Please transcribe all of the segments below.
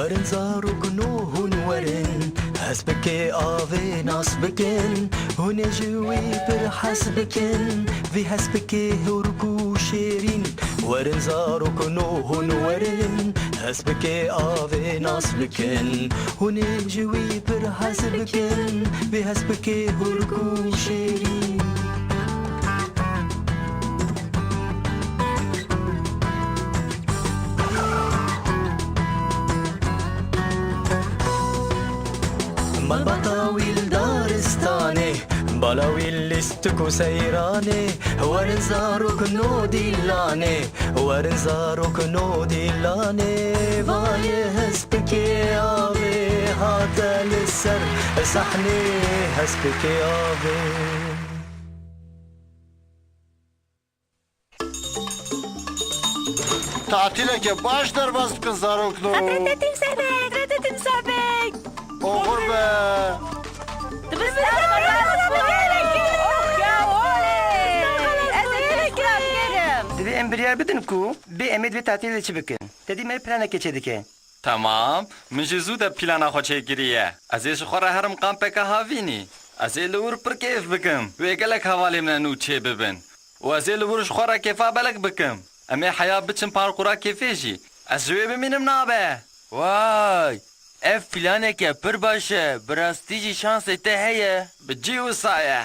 ورن زارو گنوهن ورن حسبك آوي نصبكن ونجوي برحسبكن في حسبك هركو شيرين ورن زارو گنوهن ورن حسبك آوي نصبكن ونجوي برحسبكن في حسبك هركو شيرين مال بطاويل دارستاني بلاويل لستكو سيراني ورن زاروك نو ديلاني ورن زاروك نو ديلاني فاي هسبكي آبي هاتا للسر صحني هسبكي آبي تعطيلك باش درباز بكن زاروك نو ردتم سابق ردتم سابق اوغر به Divê em biryar bidin ku bê em divê tatilê çi bikin. Tedî me planekê dike. Tamam, min ji zû de plana xwe çêkiriye. Ez ê ji xwe re herim kampeka havînî. Ez ê li wir pir kêf bikim. Wê gelek hevalê min nû çê bibin. û ez ê li wir ji xwe re kêfa belek bikim. Em ê heya biçin parkûra kêfê jî. Ez ji wê bimînim nabe. Vay! Ev planeke pir baş e. Bi rastî jî şansê te heye. Bi cî wisa ye.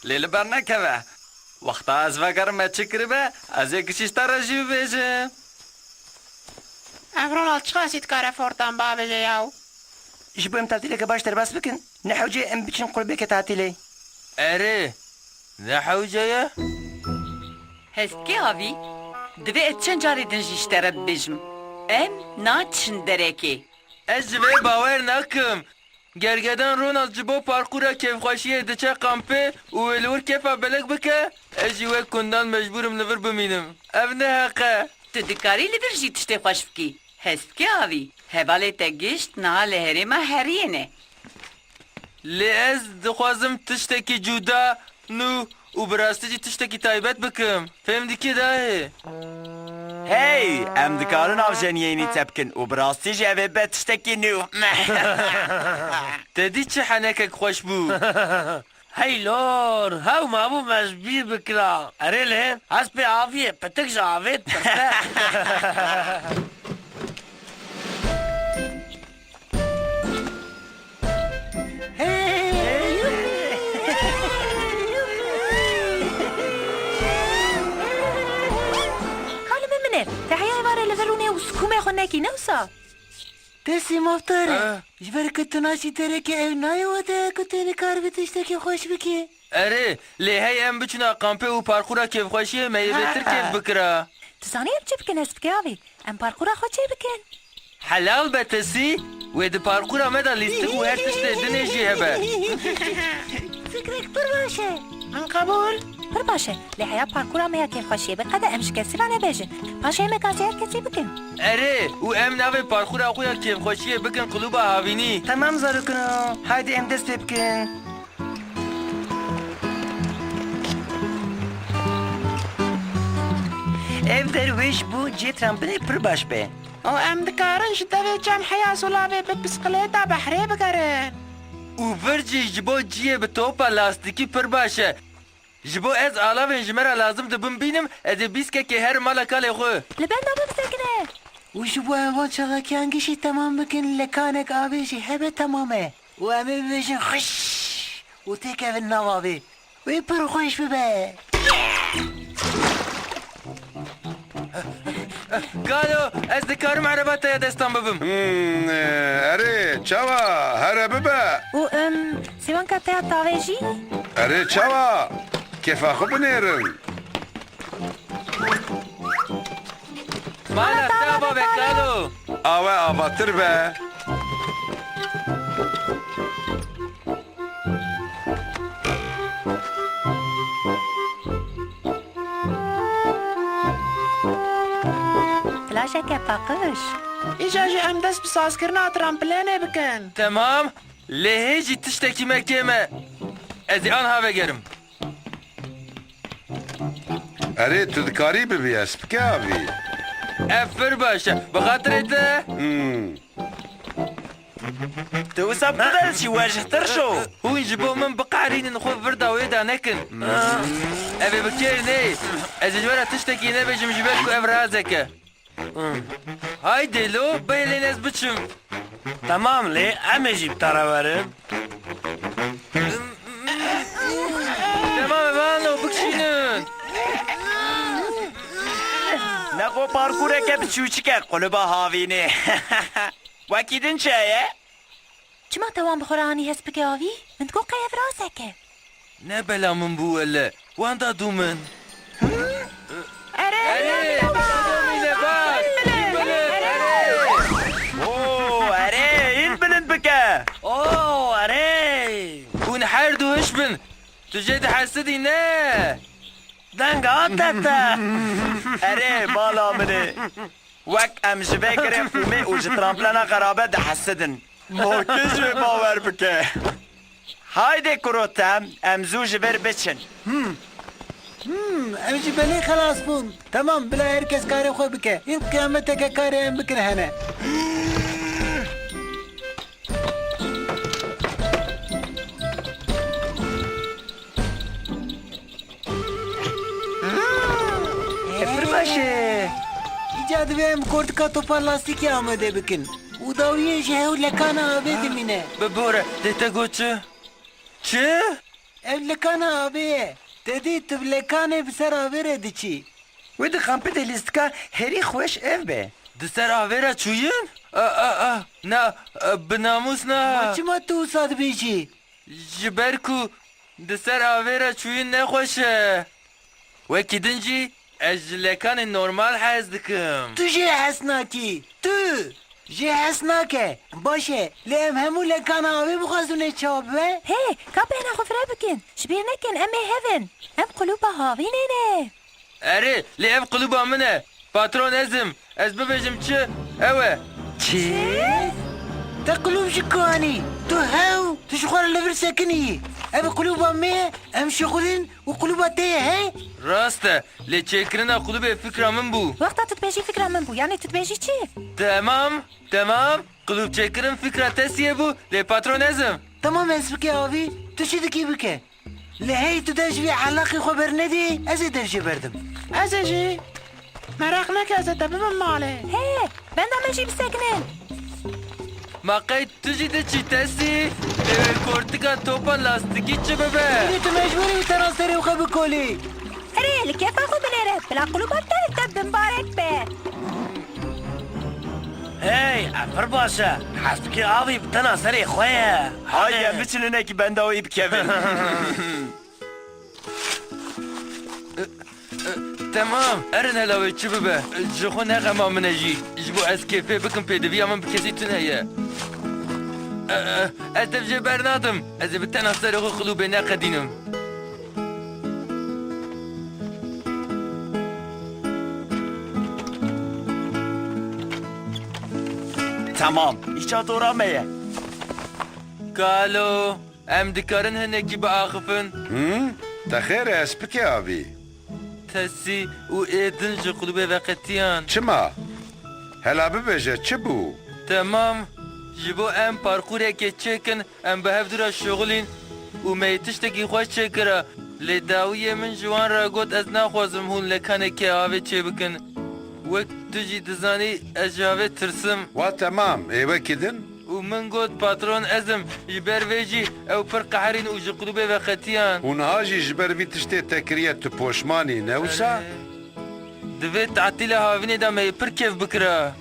Lê li ber nekeve. Wexta ez vegerim me çi kiribe, ez ê kişîşte re jî bibêjim. Evrol çiqa sîtkare fortan babêje yaw. Ji bo em tatileke baş derbas bikin. Nehewce em biçin qurbeke tatilê. Erê, ne hewce ye? Heskê havî, divê ez çend carê din jî ji te re bibêjim. Em naçin derekê. Ez ji vê bawer nakim. Gergedan Ronald ji bo parkûra kêfxweşiyê diçe kampê û wê li wir kêfa belek bike, ez jî wek kundan mecbûrim li vir bimînim. Ev ne heqe. Tu dikarî li vir jî tiştê xweş bikî. Heskê havî, hevalê te gişt niha li herêma heriyê ne. Lê ez dixwazim tiştekî cuda, nû û bi rastî jî tiştekî taybet bikim. Fêm dikî dayê. Hey, em dikarin avjeniyê te bikin û bi rastî jî ev ê be tiştekî nû. Te dî çi henekek xweş bû. Hey lor, hew mabû mecbîr bikira. Erê lê, hespê aviyê pitik ji avê tirte. Xanım Emine, tehiyê vare li vir rûnê û skûmê xwe nekî newsa. Tesî mafdare. Ji ber ku tu nasî terekê ev nayê te ku tu dikar bi tiştekî xweş bikî. Erê, lê hey em biçûna kampê û parkûra kêfxweşiyê me yê bêtir kêf bikira. Tu zanî em çi bikin hespikê avê? Em parkûra xwe çê bikin. Helal be tesî, wê di parkûra me de lîstik û her tiştê dinê jî hebe. Fikrek pir baş e. Em qebûl. Pir baş e. Lê heya parkûra me ya kêfxweşiyê biqede em ji kesî re nebêjin. Paşê em eka ji her kesî bikin. Erê, û em navê parkûra xwe ya kêfxweşiyê bikin quluba havînî. Tamam zarokino. Haydi em dest pê bikin. Ev derwêj bû cê trampinê pir baş be. O em dikarin ji devê cem heya solavê bi bisikilêta behrê bigerin. û vir jî ji bo ciyê bi topa lastikî pir baş e. Ji bo ez alavên ji me re lazim dibim bînim, ez ê bîskekê her mala kalê xwe. Li ber nabim sekine. û ji bo evan çaxekiyan gişî temam bikin lekanek avê jî hebe temam e. û em ê bibêjin xış û têkevin nav avê. Wê pir xweş bibe. Galo, ez dikarim ereba te ya destan bibim. اره چاوا هره ببه û sêwanka te ya tavê jî? اره چاوا کیفا خوب بنیرن Bana te baba Galo. آوه آباتر به Flaşeke paqij. Îja jî em dest bi sazkirina tramplênê bikin. Tamam. Lê hêjî tiştekî me kême. Ez ê anha vegerim. اره تو دکاری ببی اسپکه آبی Ev pir baş e. Bi xatirê te. تو وسا بدل شي واجه ترشو هو يجيبوا من بقعرين نخوف بردا ويدا نكن ابي بكير ني ازجوره تشتكي نبي جمجبالكو افرازك هايدي لو بيلي ناس بتشم تمام لي ام جيب تراورم تمام بانو بكشينن نقو پارکورك بچوچك قلبا هاويني وكيدن شايه چما توان بخورانی هست بگه آوی؟ من تکو قیف راسکه نبلا من بو ولا واندا دومن اره اوه اري ينبلن بك اوه اري ونحردو هشبن تجي حسدي نه دنگ آتتا اري بالا مني وك ام جباكري فومي وجي ترامبلانا غرابة ده حسدن مو كجوي باور بك هايدي كروتام ام زوج بر بچن امشي بلي خلاص بون تمام بلا هركز كاري خو بك ان قيامتك كاري ام بكن هنا فرماشه ایجاد بهم کرد کا تو پلاستیکی آماده بکن او داویه جهو لکانا آبه دمینه ببورة ديتا چه؟ چه؟ ev lekana abi. Dedi tu lekane بسر آبه ردی چی ودي خامبي دي ليستكا هري خوش اف به دسر آویرا چوین؟ نه بناموس نه چی ما تو ساد بیچی جبرکو دسر آویرا چوین نخوشه وکی دنجی اجلکان نورمال حز دکم تو جه حسناکی تو جه حسناکه باشه لیم همو lekana آبه بخوازونه چابه هی کابه نخفره بکن شبیر نکن امه هفن ام قلوبا هاوینه نه اره لیف قلوبا منه پاترون ازم از ببجم چه اوه چی؟ تا قلوب شکوانی تو هاو تو شخوار لبر سکنی ام قلوبا مه ام شغلین و قلوبا تیه هی راسته لی چکرنا قلوب فکر من بو وقتا تتبیجی فکرم من بو یعنی تتبیجی چی؟ تمام قلوب چکرم فکر تسیه بو لی پاترون ازم تمام اسبك يا أبي تشي كي بك لهي تدجي علاقي خبر ندي أزي درجي بردم أزجي مراقناك أزا تبم مالي هی بندم مجی بسکنن ما قید تجی ده چی تسی لی کورتکا توپا لاستیکی چه ببه أنت مجبوري تناصري وخب كولي اره لکیفا خو بلیره بلا قلوبا تر تب مبارک به هی افر باشه حسبك آبي بتنا سري خويا هاي ام بچلنه کی بنداوي بكيفن تمام ارن هلاوي چه ببه جخو نغما منجی جبو از کیفه بکن پیدوی من بکسی تنهیه از دفجه برنادم از بتنا سري خو قلوبه نقدینم تمام ایچا دورا میه کالو ام دکارن هنگی با آخفن تخير اسبك يا ابي تسی و ایدن جو قلوبه وقتیان چما هلا ببجه چبو تمام جبو ام پارکوره که چکن ام به هفدورا شغلین و میتشتکی خوش چکره لی داویه من جوان را گوت از نخوازم هون لکنه که آوه چه بکن وقت تجي دزاني اجاوه ترسم وتمام ايوه كدن ومن قد باترون ازم يبر فيجي او پر قحرين وجي قلوبه وقتيان ونهاجي جبر بي تشتي تكريه تبوشماني نوسا دوی تعطیل هاوینه دا می پر کیف بکره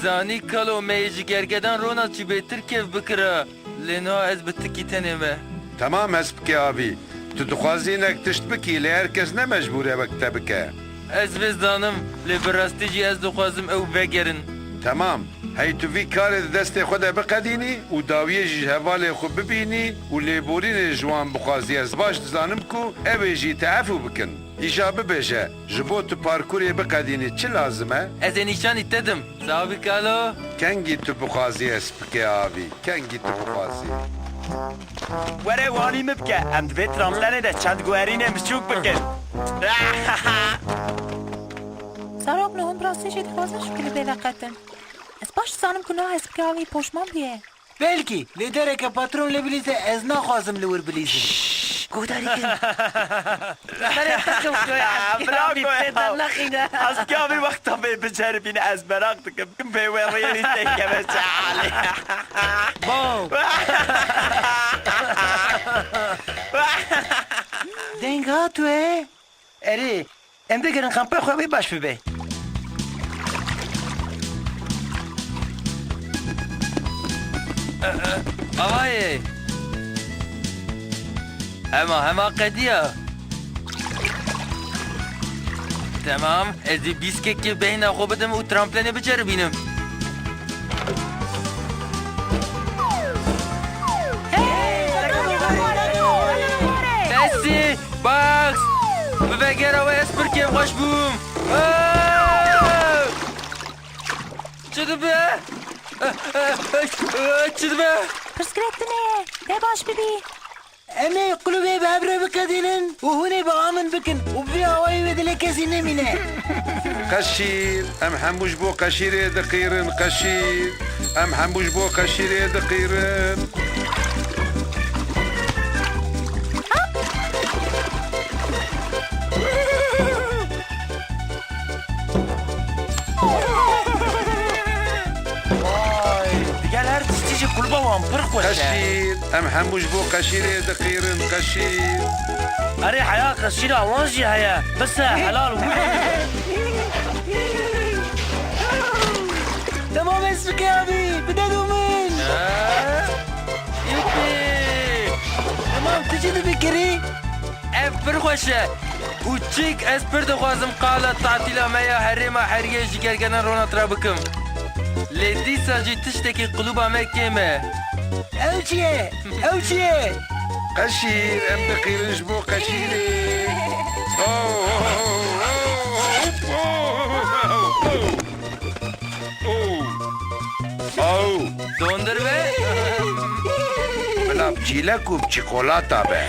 زانی کلو می جگرگدان رونا چی بیتر کیف بکره لینا از بتکی تنمه تمام اسبك يا ابي تدخوازي انك تشتبكي لهركز نمجبور مكتبك از وزدانم لی براستی جی از دخوازم او بگرن تمام هي تو في كار دستي خدا بقديني وداويه جي هوالي خو ببيني وليبورين جوان بخازي از باش دزانمكو ابي جي تعفو بكن اجابه بجا جبوت باركوري بقديني چه لازمه از نشانی تدم صاحبی کالو كنجي تو بخازي اسبك يا ابي كنجي تو بخازي وره وانی مبکه ام دوی ترامپلانه ده چند گوهرینه مشوک بکن ساراب نه هم براستی جدی خوازش کلی به وقتن از باش زانم کنه هست که آوی پشمان بیه Belki li dereke patron li bilîze ez naxwazim li wir bilîzim. Guhdarî kin. Eski abi vakta bey beceribini ez merak dıkım. Bey ve reyni tekeme çağali. Bav. Deng hatu e. Eri, em bigirin kampa xwe baş bibe. Ağay. Hema qediya. Tamam, ez ê bîskekê beyna xwe bidim û tramplênê biceribînim. Messi, Bugs, bivegera ve espirkêm xweş bûm. Çi dibe? Çi dibe? Pirsgirêktinê, dê baş bibî. Em ê kulübê bi hev re bikedînin û hûn ê bi amin bikin û vê awayê wê dilê kesî nemîne. قشير ام حموش بو قشيري دقيرن قشير ام حموش بو قشيري دقيرن Diğer her dişçi kulübe var pır koşa. قشير ام حموش بو قشيري دقيرن قشير Eri haya kaşıyla avanjı haya. Bس helal Tamam Esfike abi. Bir de dumin. Yippee! Tamam tıcı da bir kere. Ev pir xweş e û çîk ez pir dixwazim qala tatîla me ya herêma heriyê ji gergenan ronatira bikim. Lê dîsa jî tiştekî qulûba me kêm e. Ev çiye. Ev çiye. قشير ام دقيرن جبو قشيري او Dondur be. بلا بچيلك وبشيكولاته به